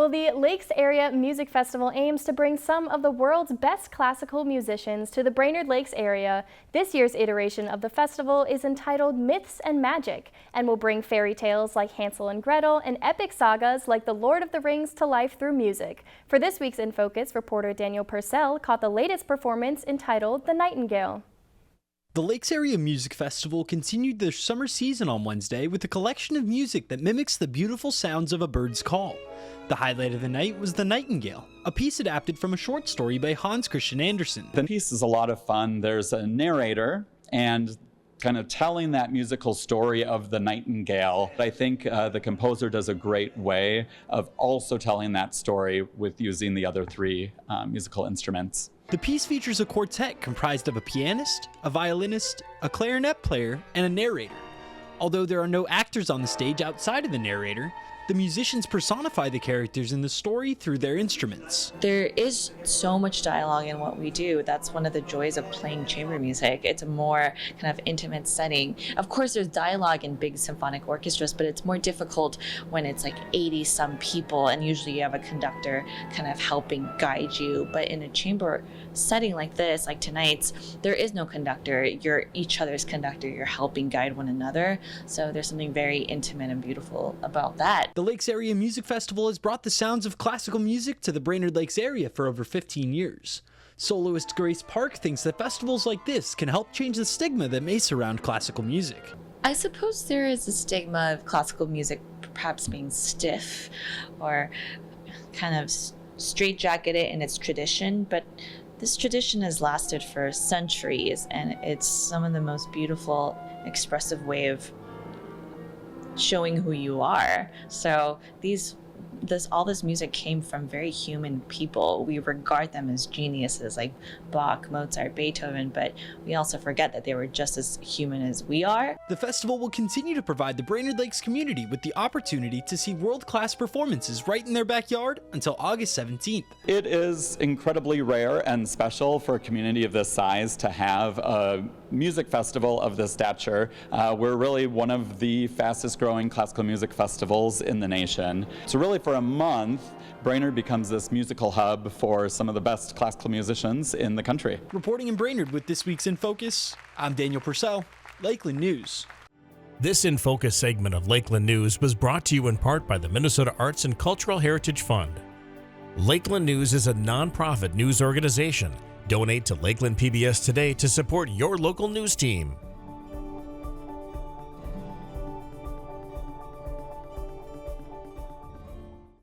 Well, the Lakes Area Music Festival aims to bring some of the world's best classical musicians to the Brainerd Lakes area. This year's iteration of the festival is entitled Myths and Magic and will bring fairy tales like Hansel and Gretel and epic sagas like The Lord of the Rings to life through music. For this week's In Focus, reporter Daniel Purcell caught the latest performance entitled The Nightingale. The Lakes Area Music Festival continued their summer season on Wednesday with a collection of music that mimics the beautiful sounds of a bird's call. The highlight of the night was The Nightingale, a piece adapted from a short story by Hans Christian Andersen. The piece is a lot of fun. There's a narrator and kind of telling that musical story of the nightingale. I think the composer does a great way of also telling that story with using the other three musical instruments. The piece features a quartet comprised of a pianist, a violinist, a clarinet player, and a narrator. Although there are no actors on the stage outside of the narrator, the musicians personify the characters in the story through their instruments. There is so much dialogue in what we do. That's one of the joys of playing chamber music. It's a more kind of intimate setting. Of course, there's dialogue in big symphonic orchestras, but it's more difficult when it's like 80-some people, and usually you have a conductor kind of helping guide you. But in a chamber setting like this, like tonight's, there is no conductor. You're each other's conductor. You're helping guide one another. So there's something very intimate and beautiful about that. The Lakes Area Music Festival has brought the sounds of classical music to the Brainerd Lakes area for over 15 years. Soloist Grace Park thinks that festivals like this can help change the stigma that may surround classical music. I suppose there is a stigma of classical music perhaps being stiff or kind of straitjacketed in its tradition, but this tradition has lasted for centuries, and it's some of the most beautiful, expressive way of showing who you are. So all this music came from very human people. We regard them as geniuses like Bach, Mozart, Beethoven, but we also forget that they were just as human as we are. The festival will continue to provide the Brainerd Lakes community with the opportunity to see world-class performances right in their backyard until August 17th. It is incredibly rare and special for a community of this size to have a music festival of this stature. We're really one of the fastest growing classical music festivals in the nation. So really for a month, Brainerd becomes this musical hub for some of the best classical musicians in the country. Reporting in Brainerd with this week's In Focus, I'm Daniel Purcell, Lakeland News. This In Focus segment of Lakeland News was brought to you in part by the Minnesota Arts and Cultural Heritage Fund. Lakeland News is a nonprofit news organization. Donate to Lakeland PBS today to support your local news team.